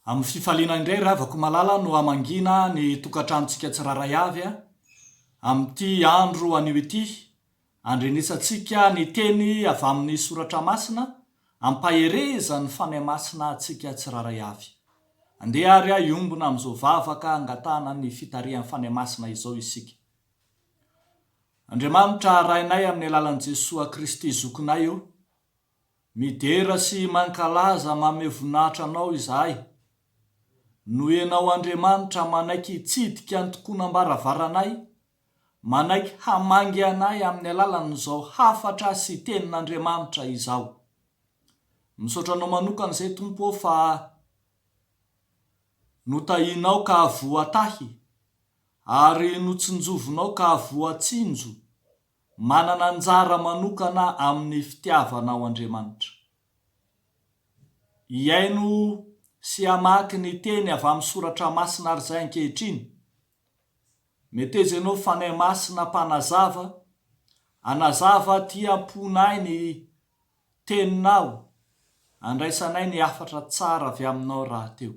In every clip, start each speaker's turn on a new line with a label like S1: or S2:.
S1: Amin'ny fifaliana indray ravako malala no amangina ny tokantranontsika tsiraray avy amin'ity andro anio ity andrenesantsika ny teny avy amin'ny soratra masina ampahereza ny fanahy masina antsika tsiraray avy. Andeha ary iombona amin'izao vavaka angatahana ny fitarihan'ny fanahy masina izao isika. Andriamanitra rainay amin'ny alalan'i Jesosy Kristy zokinay io, midera sy mankalaza manome voninahitra anao izahay. Noenao Andriamanitra manaiky hitsidika ny tokonam-baravaranay, manaiky hamangy anay amin'ny alalan'izao hafatra sy tenin'Andriamanitra izao. Misaotra anao manokana izay Tompo fa notahinao ka voatahy, ary notsinjovinao ka voatsinjo, manana anjara manokana amin'ny fitiavanao Andriamanitra. Iaino sy hamaky ny teny avy amin'ny soratra masina ary izay ankehitriny. Meteza ianao fanahy masina mpanazava, anazava ty amponay ny teninao, andraisanay ny hafatra tsara avy aminao raha teo.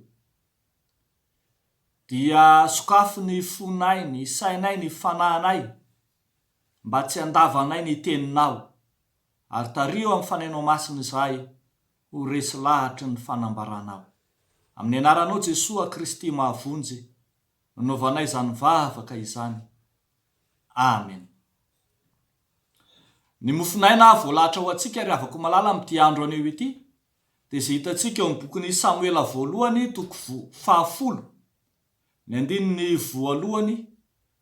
S1: Dia sokafo ny fonay, ny sainay, ny fanahinay, mba tsy handavanay ny teninao, ary tario amin'ny fanahinao masina izay ho resy lahatry ny fanambaranao. Amin'ny anaranao Jesosy Kristy mahavonjy, nanaovanay izany vavaka izany. Amen. Ny mofinaina voalahatra ho antsika ry havako malala amin'ity andro anio ity, dia izay hitantsika eo amin'ny bokin'ny Samuela voalohany toko 10, ny andininy voalohany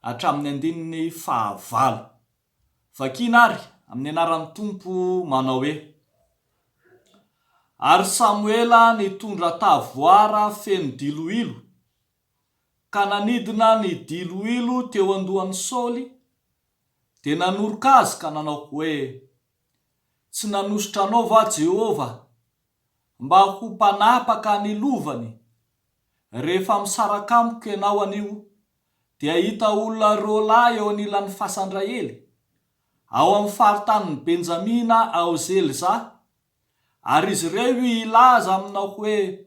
S1: hatramin'ny andininy 9. Vakina ary amin'ny anaran'ny Tompo manao hoe: Ary Samuela nitondra tavoara feno diloilo, ka nanidina ny diloilo teo andohan'ny Saoly, dia nanoroka azy ka nanao hoe: Tsy nanositra anao va Jehova mba ho mpanapaka ny lovany? Rehefa misaraka amiko ianao anio, dia hita olona roa lahy eo anilan'ny fasandrahely, ao amin'ny faritanin'ny Benjamina ao Zelza, ary izy ireo ilaza aminao hoe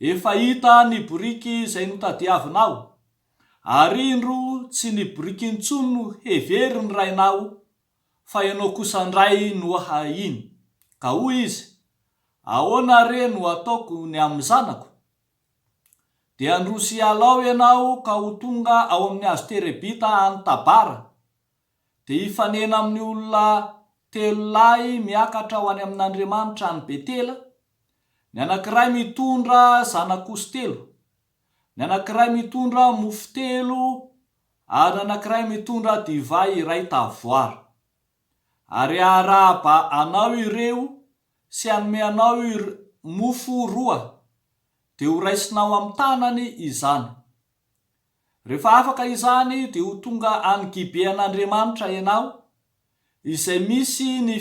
S1: efa hita ny boriky izay notadiavinao, ary indro tsy ny boriky intsony no hevery ny rainao, fa ianao kosa ndray no ahiny. Ka hoy izy: ahoana re no ataoko ny amin'ny zanako? Dia androso hialao ianao ka ho tonga ao amin'ny hazo terebita any Tabara, dia hifanena amin'ny olona 3 lahy miakatra ho any amin'Andriamanitra any Betela, ny anankiray mitondra zanak'osy 3, ny anankiray mitondra mofo 3, ary ny anankiray mitondra divay 1 tavoara. Ary arahaba anao ireo sy hanome anao mofo 2, dia ho raisinao amin'ny tanany izany. Rehefa afaka izany dia ho tonga any Gibean'Andriamanitra ianao, izay misy ny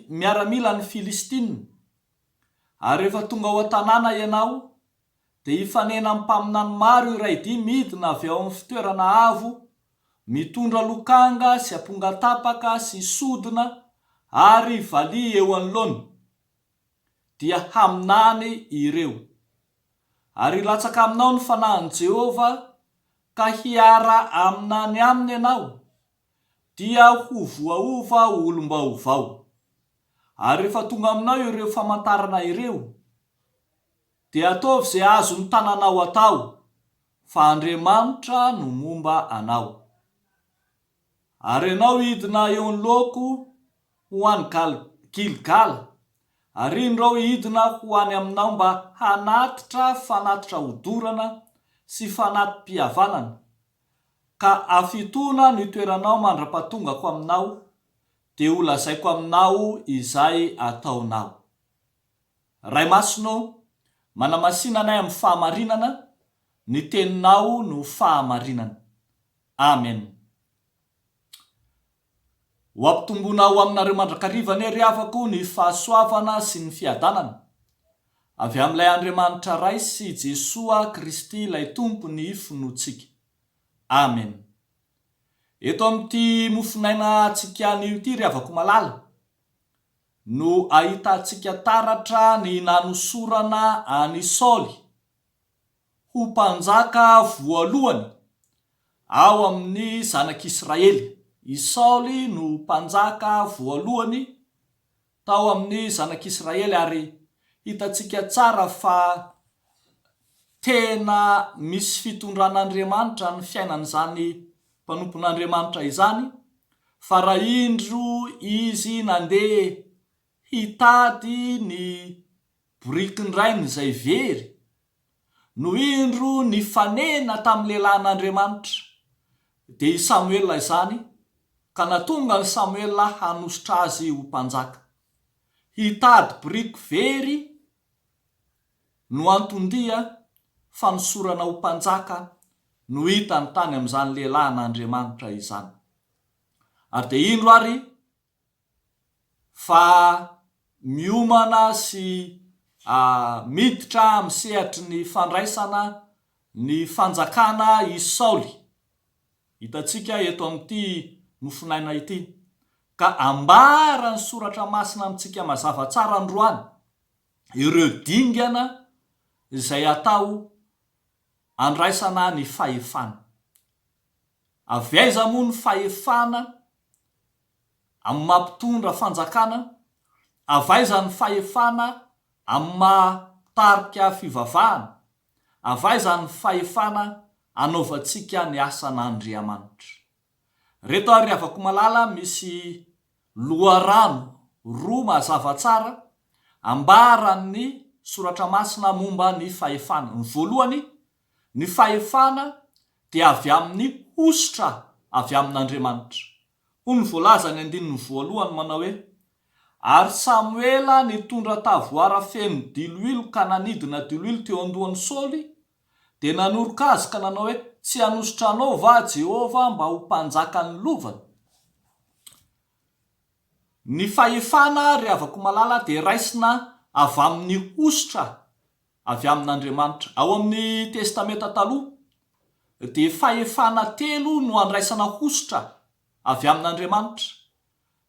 S1: miaramila ny Filistina. Ary rehefa tonga ao an-tanàna ianao, dia hifanena amin'ny mpaminany maro iray dia midina avy ao amin'ny fitoerana avo, mitondra lokanga sy amponga tapaka sy sodina ary valia eo anoloany, dia haminany ireo. Ary latsaka aminao ny fanahin'i Jehova, ka hiara aminany aminy ianao, dia ho voaova olom-baovao. Ary rehefa tonga aminao ireo famantarana ireo, dia ataovy izay azony tananao atao, fa Andriamanitra no momba anao. Ary ianao hidina eo anoloako ho any Gilgala, ary indreo hidina ho any aminao mba hanatitra fanatitra hodorana sy fanatim-pihavanana, ka afitona no itoeranao mandra-patongako aminao, dia ho lazaiko aminao izay ataonao. Ray masonao, manamasinanay amin'ny fahamarinana, ny teninao no fahamarinana. Amen. Ho ampitomboana ho aminareo mandrakariva ry havako ny fahasoavana sy ny fiadanana avy amin'ilay Andriamanitra ray sy Jesosy Kristy ilay tompony finoantsika. Amen. Eto amin'ity mofinaina antsika anio ity ry havako malala, no ahitantsika taratra ny nanosorana any Saoly, ho mpanjaka voalohany ao amin'ny zanak'Israely. I Saoly no mpanjaka voalohany tao amin'ny zanak'Israely, ary hitatsika tsara fa tena misy fitondran'Andriamanitra ny fiainan'izany mpanompon'Andriamanitra izany, fa raha indro izy nandeha hitady ny borikindrainy izay very, no indro nifanena tamin'ny lehilahin'Andriamanitra dia i Samuela izany, ka natonga ny Samuela hanositra azy ho mpanjaka. Hitady boriky very no antondia fanosorana ho mpanjaka no hitany tany amin'izany lehilahin'Andriamanitra izany. Ary dia indro ary fa miomana sy miditra amin'ny sehatry ny fandraisana ny fanjakana i Saoly. Hitatsika eto amin'ity nofinaina ity, ka ambara ny soratra masina amintsika mazava tsara androany ireo dingana izay atao andraisana ny fahefana. Avy aiza moa ny fahefana amin'ny mampitondra fanjakana? Avy aiza ny fahefana amin'ny mahatarika fivavahana? Avy aiza ny fahefana anaovantsika ny asan'Andriamanitra? Reto ary afaka malala, misy loharano roa mazava tsara ambaran'ny soratra masina momba ny fahefana. Ny voalohany, ny fahefana dia avy amin'ny hositra avy amin'Andriamanitra. Hoy ny voalaza ny 1:1 manao hoe: ary Samuela nitondra tavoara feno diloilo ka nanidina diloilo teo andohan'ny Saoly, dia nanoroka azy ka nanao hoe: tsy hanositra anao va Jehova mba ho mpanjaka ny lovany? Ny fahefana rehavako malala dia raisina avy amin'ny hositra avy amin'Andriamanitra. Ao amin'ny testamenta taloha dia fahefana telo no andraisana hositra avy amin'Andriamanitra.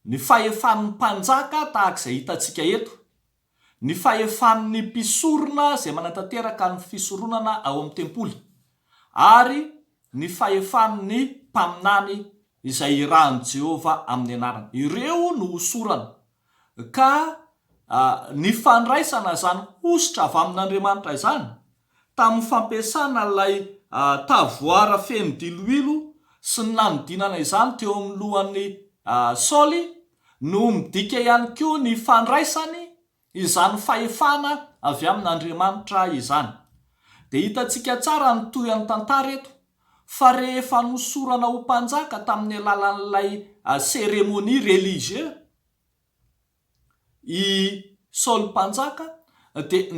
S1: Ny fahefan'ny mpanjaka tahak'izay hitantsika eto, ny fahefan'ny mpisorona izay manatanteraka ny fisoronana ao amin'ny tempoly, ary ny fahefan'ny mpaminany izay irahan'i Jehova amin'ny anarany. Ireo no hosorana. Ka ny fandraisana izany hositra avy amin'Andriamanitra izany tamin'ny fampiasana ilay tavoara feno diloilo sy ny nanodinana izany teo amin'ny lohan'ny Saoly, no midika ihany koa ny fandraisany izany fahefana avy amin'Andriamanitra izany. Dia hitantsika tsara ny tohan'ny tantara eto, fa rehefa nosorana ho mpanjaka tamin'ny alalan'ilay seremonia religieux i Saoly mpanjaka, dia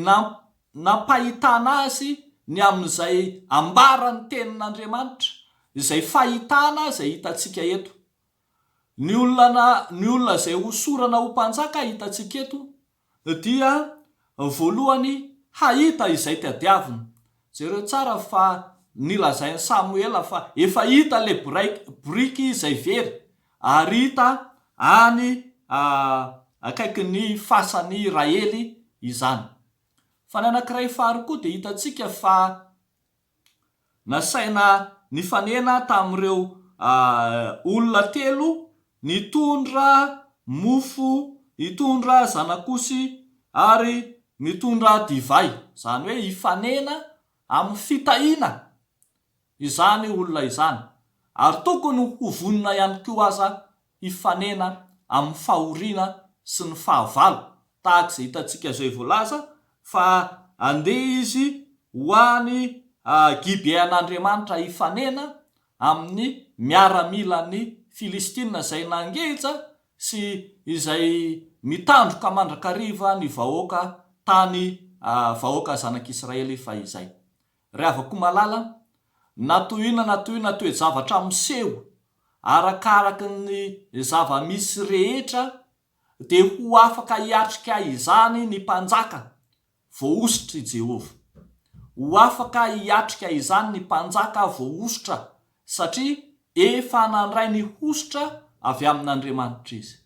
S1: nampahitana azy ny amin'izay ambarany tenin'Andriamanitra, izay fahitana izay hitantsika eto. Ny olona izay hosorana ho mpanjaka hitantsika eto dia voalohany hahita izay tadiavina. Jereo tsara fa nilazain'i Samuela fa efa hita le boriky izay very, ary hita any akaiky ny fasan'i Raely izany. Fa ny anankiray faharo koa dia hitantsika fa nasaina nifanena tamin'ireo olona telo nitondra mofo, nitondra zanakosy ary mitondra divay. Izany hoe hifanena amin'ny fitahiana izany olona izany, ary tokony ho vonona ihany koa aza hifanena amin'ny fahoriana sy ny fahavalo, tahak'izay hitantsika zao voalaza fa andeha izy ho any Gibean'Andriamanitra hifanena amin'ny miaramilan'ny Filistina izay nangeja sy izay mitandroka mandrakariva ny vahoaka tany vahoaka zanak'Israely fa izay. Rehavako malala, natohina toe-javatra miseho arakaraky ny zava-misy rehetra, dia ho afaka hiatrika izany ny mpanjaka voahositra i Jehova. Ho afaka hiatrika izany ny mpanjaka voahositra, satria efa nandray ny hositra avy amin'Andriamanitra izy.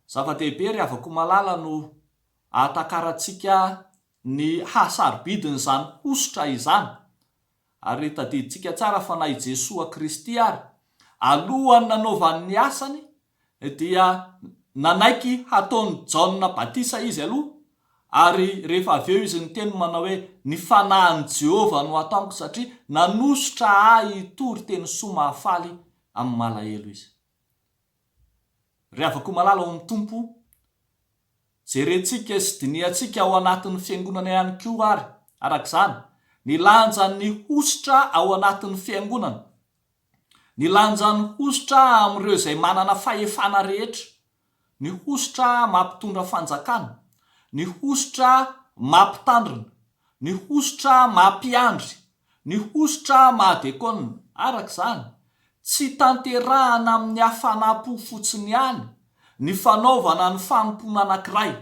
S1: Zava-dehibe rehavako malala no ahatakarantsika ny hasarobidin'izany hositra izany, ary tadiditsika tsara fa na i Jesoa Kristy ary alohany nanaovan'ny asany dia nanaiky hataony Jaona Batisa izy aloha, ary rehefa avy eo izy niteny manao hoe ny fanahin'i Jehova no ataoko satria nanositra ahy tory teny soa mahafaly amin'ny malahelo izy. Ry havako malala ao amin'ny Tompo, jerentsika sy diniantsika ao anatin'ny fiangonana ihany koa ary arak'izany ny lanjan'ny hositra ao anatin'ny fiangonana, ny lanjan'ny hositra amin'ireo izay manana fahefana rehetra, ny hositra mampitondra fanjakana, ny hositra mampitandrina, ny hositra mampiandry, ny hositra mahadekona. Arak'izany tsy tanterahana amin'ny hafanam-po fotsiny ihany ny fanaovana ny fanompona anankiray,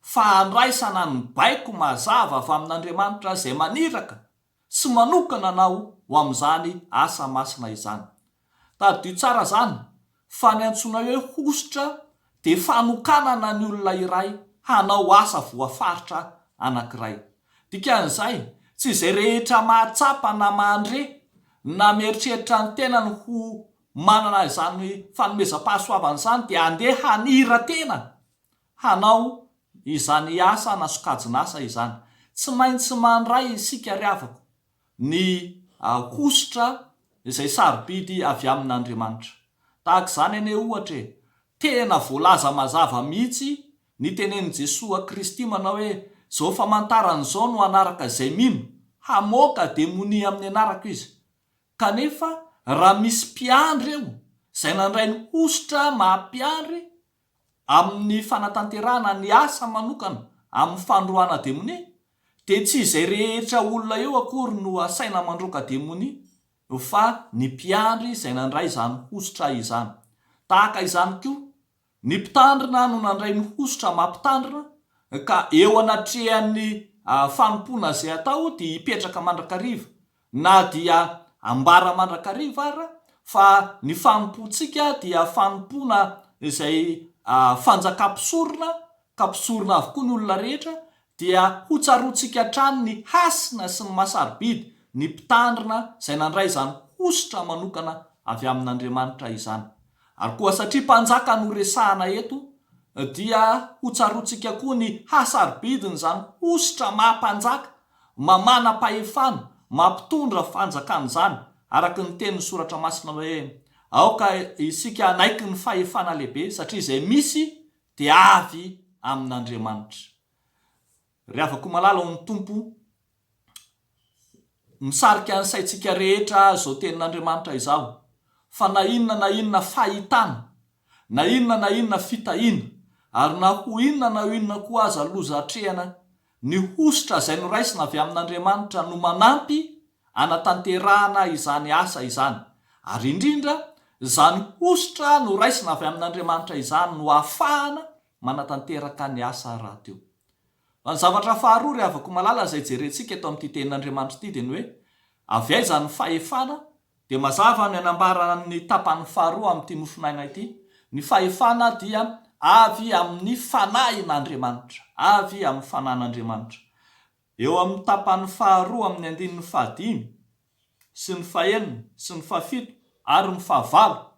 S1: fa handraisana ny baiko mazava avy amin'Andriamanitra izay maniraka sy manokana anao ho amin'izany asa masina izany. Tadidio tsara zany fa ny antsoina hoe hositra dia fanokanana ny olona iray hanao asa voafaritra anankiray. Dikan'izay tsy izay rehetra mahatsapa na mandre na mieritreritra ny tenany ho manana izany fanomezam-pahasoavana izany dia andeha hanira tena hanao izany asa na sokajin'asa izany. Tsy maintsy mandray isika ry havako ny hositra izay sarobidy avy amin'Andriamanitra. Tahaka izany anie ohatra tena voalaza mazava mihitsy ny tenenin' Jesoa Kristy manao hoe zao famantaran'izao no anaraka izay mino hamoaka demonia amin'ny anarako izy. Kanefa raha misy mpiandry eo izay nandray ny hositra mampiandry amin'ny fanatanterahana ny asa manokana amin'ny fandroana demonia, dia tsy izay rehetra olona eo akory no asaina mandroaka demonia, fa ny mpiandry izay nandray izany hositra izany. Tahaka izany koa ny mpitandrina no nandray ny hositra mampitandrina, ka eo anatrehan'ny fanompona izay atao dia hipetraka mandrakariva na dia ambara mandrakariva ara, fa ny fanompontsika dia fanompona izay fanjakam-pisorona, ka mpisorona avokoa ny olona rehetra, dia hotsarotsika hatrany ny hasina sy ny masarobidy ny mpitandrina izay nandray izany hositra manokana avy amin'Andriamanitra izany. Ary koa satria mpanjaka no resahana eto, dia hotsarotsika koa ny hasarobidiny izany hositra mahampanjaka, mamana-pahefana, mampitondra fanjakana izany, araka ny tenin'ny soratra masina hoe aoka isika hanaiky ny fahefana lehibe satria izay misy dia avy amin'Andriamanitra. Ry havako malala ao amin'ny Tompo, misarika ny saintsika rehetra zao tenin'Andriamanitra izao, fa na inona fahitana, na inona fitahiana, ary na ho inona koa aza loza hatrehana, ny hositra izay noraisina avy amin'Andriamanitra no manampy anatanterahana izany asa izany. Ary indrindra izany hositra noraisina avy amin'Andriamanitra izany no ahafahana manatanteraka ny asa rahateo. Ny zavatra faharoa ry havako malala izay jerentsika eto amin'ity tenin'Andriamanitra ity dia ny hoe avy aiza ny fahefana, dia mazava ny anambarana ny tapany faharoa amin'ity nofinaina ity. Ny fahefana dia avy amin'ny fanahin'Andriamanitra, avy amin'ny fanahin'Andriamanitra. Eo amin'ny tapany faharoa amin'ny andininy fahadimy sy ny fahenina sy ny fahafito ary ny fahavalo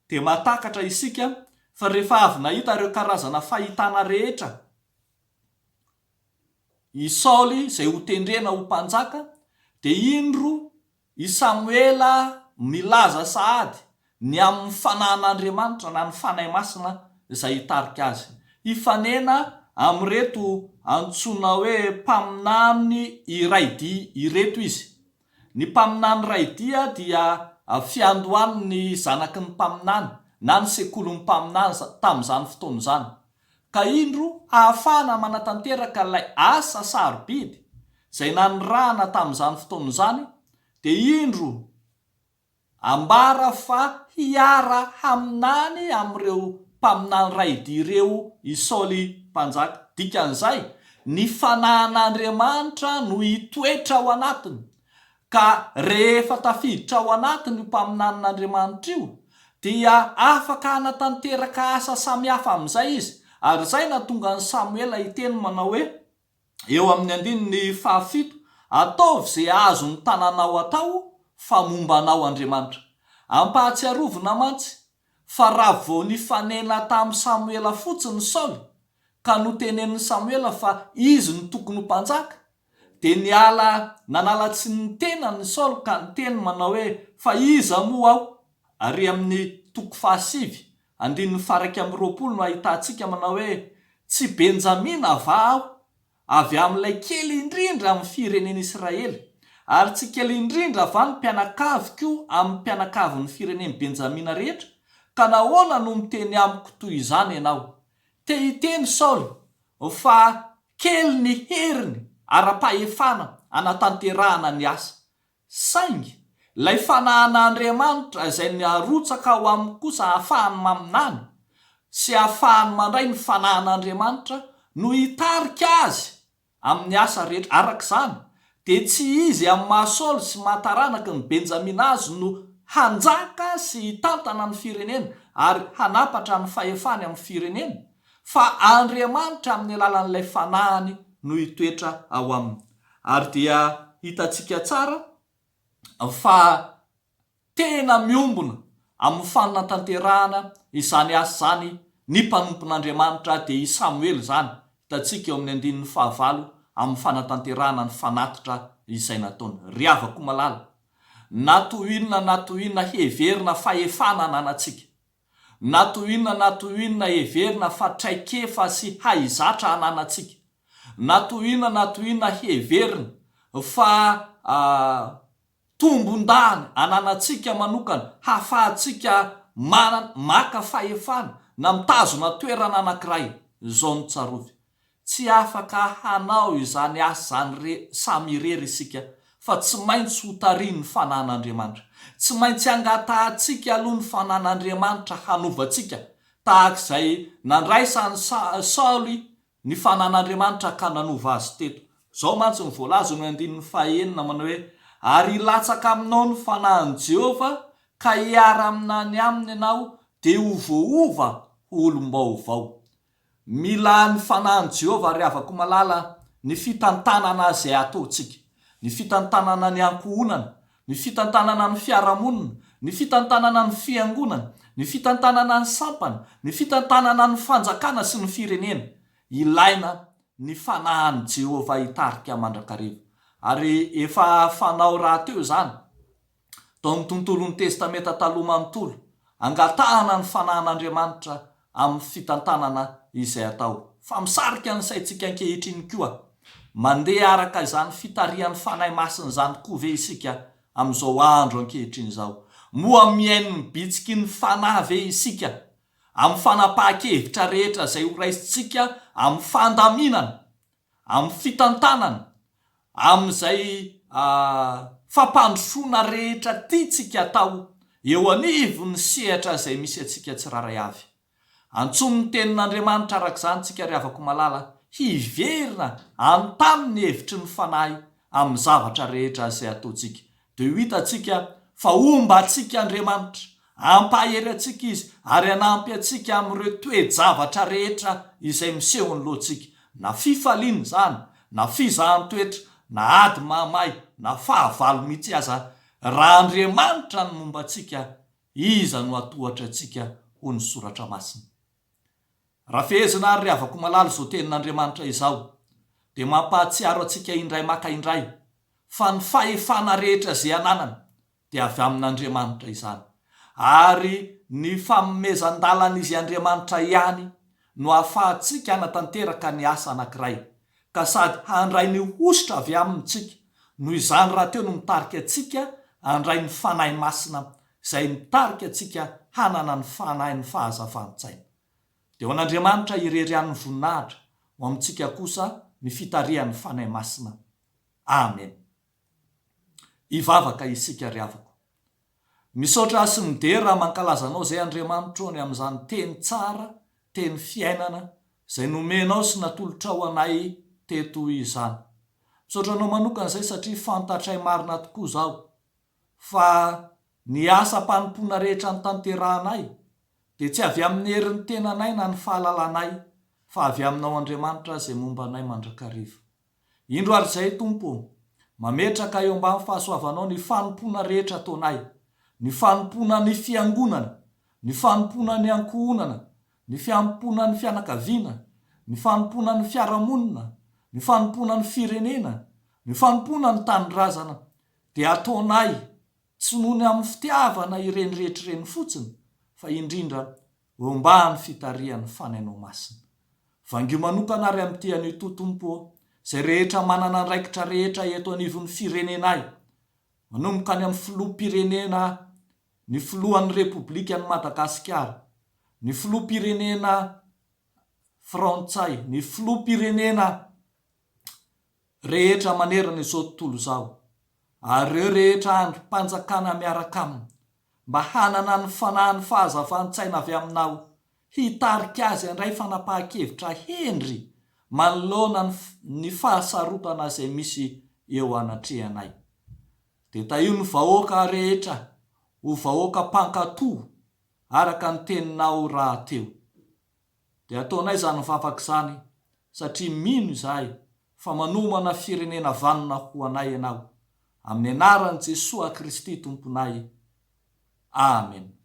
S1: dia mahatakatra isika fa rehefa avy nahita ireo karazana fahitana rehetra i Saoly izay ho tendrena ho mpanjaka, dia indro i Samuela milaza sahady ny amin'ny fanahin'Andriamanitra na ny fanahy masina izay hitarika azy. Hifanena amin'reto antsoina hoe mpaminany iraidia ireto izy. Ny mpaminany raidia dia fiandohan'ny zanaky ny mpaminany na ny sekolin'ny mpaminany tamin'izany fotoana izany. Ka indro ahafahana manatanteraka ilay asa sarobidy izay nanirahana tamin'izany fotoana izany, dia indro ambara fa hiara haminany amin'ireo mpaminany raidia ireo i Saoly mpanjaka. Dikan'izay ny fanahin'Andriamanitra no hitoetra ao anatiny, ka rehefa tafiditra ao anatiny io mpaminan'Andriamanitra io dia afaka hanatanteraka asa samihafa amin'izay izy. Ary izay nahatonga ny Samuela hiteny manao hoe eo amin'ny andininy fahafito ataovy izay azo ny tananao atao fa momba anao Andriamanitra. Ampahatsiarovina mantsy fa raha vao nifanena tamin'ny Samuela fotsiny Saoly ka notenen'ny Samuela fa izy ny tokony ho mpanjaka, dia nanala tsy ny tenany Saoly ka niteny manao hoe fa iza moa aho. Ary amin'ny 7:20 no ahitantsika manao hoe tsy Benjamina va aho, avy amin'ilay kely indrindra amin'ny firenen'i Israely, ary tsy kely indrindra va ny mpianakaviko amin'ny mpianakavin'ny firenen'i Benjamina rehetra, ka nahoana no miteny amiko toy izany ianao? Te hiteny Saoly fa kely ny heriny ara-pahefana anatanterahana ny asa. Saingy lay fanahan'Andriamanitra izay narotsaka ao aminy kosa ahafahany maminany sy ahafahany mandray ny fanahan'Andriamanitra no hitarika azy amin'ny asa rehetra. Arak'izany dia tsy izy amin'ny maha Saoly sy mahataranaka ny Benjamina azy no hanjaka sy hitantana ny firenena ary hanapatra ny fahefany amin'ny firenena, fa Andriamanitra amin'ny alalan'ilay fanahany no hitoetra ao aminy. Ary dia hitantsika tsara fa tena miombona amin'ny fanatanterahana izany asa zany ny mpanompon'Andriamanitra dia i Samuely zany. Hitantsika eo amin'ny 15 amin'ny fanatanterahana ny fanatitra izay nataony. Ry havako malala, natoinona heverina fahefana ananantsika, natoinona heverina fa traikefa sy haizatra ananantsika, natoinona heverina fa tombondany ananantsika manokana, hafahantsika maka fahefana na mitazona toerana anankiray. Zao ny tsarovy, tsy afaka hanao izany asa zany samy irery isika, fa tsy maintsy ho tariny fanahan'Andriamanitra, tsy maintsy angatahantsika aloha ny fanahan'Andriamanitra hanovantsika, tahaka izay nandraisany Saoly ny fanahan'Andriamanitra ka nanova azy teto. Zao mantsy ny voalaza no 9 manao hoe ary ilatsaka aminao ny fanahan'i Jehova ka hiara-minany aminy ianao dia ho voaova ho olom-baovao. Mila ny fanahan'i Jehova ry havako malala ny fitantanana izay ataontsika, ny fitantanana ny ankohonana, ny fitantanana ny fiarahamonina, ny fitantanana ny fiangonana, ny fitantanana ny sampana, ny fitantanana ny fanjakana sy ny firenena. Ilaina ny fanahan'i Jehova hitarika mandrakariva. Ary efa fanao raha teo zany tao amin'ny tontolon'ny testamenta taloha manontolo, angatahana ny fanahan'Andriamanitra amin'ny fitantanana izay atao. Fa misarika ny saintsika ankehitriny koa mandeha araka izany fitarihan'ny fanahy masina zany koa ve isika amin'izao andro ankehitriny zao. Moa miaino ny bitsiky ny fanahy ve isika amin'ny fanapahan-kevitra rehetra izay ho raisintsika amin'ny fandaminana, amin'ny fitantanana, amin'izay fampandrosoana rehetra tiatsika atao eo anivo ny sehatra izay misy atsika tsiraray avy. Antsomy ny tenin'Andriamanitra arak'izany tsika ry havako malala, hiverina antaminy hevitry ny fanahy amin'ny zavatra rehetra izay ataontsika. Dia hitantsika fa omba atsika Andriamanitra, ampahery atsika izy ary anampy atsika amin'ireo toe-javatra rehetra izay miseho ny lohantsika, na fifaliana zany, na fizahan-toetra, na ady mahamay, na fahavalo mihitsy aza. Raha Andriamanitra ny momba atsika, iza no atohatra atsika ho ny soratra masina. Raha fehezina ary ry havako malala izao tenin'Andriamanitra izao dia mampahatsiaro atsika indray maka indray fa ny fahefana rehetra izay ananana dia avy amin'Andriamanitra izany, ary ny famomezan-dalana izy Andriamanitra ihany no ahafahantsika hanatanteraka ny asa anankiray, ka sady handray ny ositra avy amintsika. Noho izany raha teo no mitarika atsika handray ny fanahy masina izay mitarika atsika hanana ny fanahy ny fahazavan-tsaina. Dia ho an'Andriamanitra irerian'ny voninahitra, ho amintsika kosa ny fitarihan'ny fanahy masina. Amen. Ivavaka isika ry havako. Misaotra sy midera mankalazanao zay Andriamanitra ny amin'izany teny tsara, teny fiainana izay nomenao sy natolotra ho anay teto izany. Misaotra anao manokana izay satria fantatray marina tokoa zao fa ny asa mpanompoana rehetra ny tanterahanay dia tsy avy amin'ny herin'ny tenanay na ny fahalalanay, fa avy aminao Andriamanitra izay momba anay mandrakariva. Indro ary izay Tompo, mametraka eo ambany fahasoavanao ny fanompona rehetra ataonay, ny fanompona ny fiangonana, ny fanompona ny ankohonana, ny fanompona ny fianakaviana, ny fanompona ny fiaramonina, ny fanompona ny firenena, ny fanompona ny tanindrazana, dia ataonay tsy nohony amin'ny fitiavana ireny rehetra ireny fotsiny, fa indrindra ombany fitarihan'ny fanainao masina. Vangio manokana ary amin'ity anio totompo, izay rehetra manana andraikitra rehetra eto anivon'ny firenenay, manomboka any amin'ny filoham-pirenena, ny filohan'ny Repoblikan'i Madagasikara, ny filoham-pirenena Frantsay, ny filoham-pirenena rehetra manerana izao tontolo izao, ary ireo rehetra androm-panjakana miaraka aminy, mba hanana ny fanahy ny fahazavan-tsaina avy aminao, hitarika azy indray fanapahan-kevitra hendry manoloana ny fahasarotana izay misy eo anatrehanay. Dia taio ny vahoaka rehetra ho vahoaka mpankatoa araka ny teninao rahateo. Dia ataonay izany vavaka izany satria mino izahay fa manomana firenena vanona ho anay ianao. Amin'ny anaran'i Jesosy Kristy tomponay. Amen.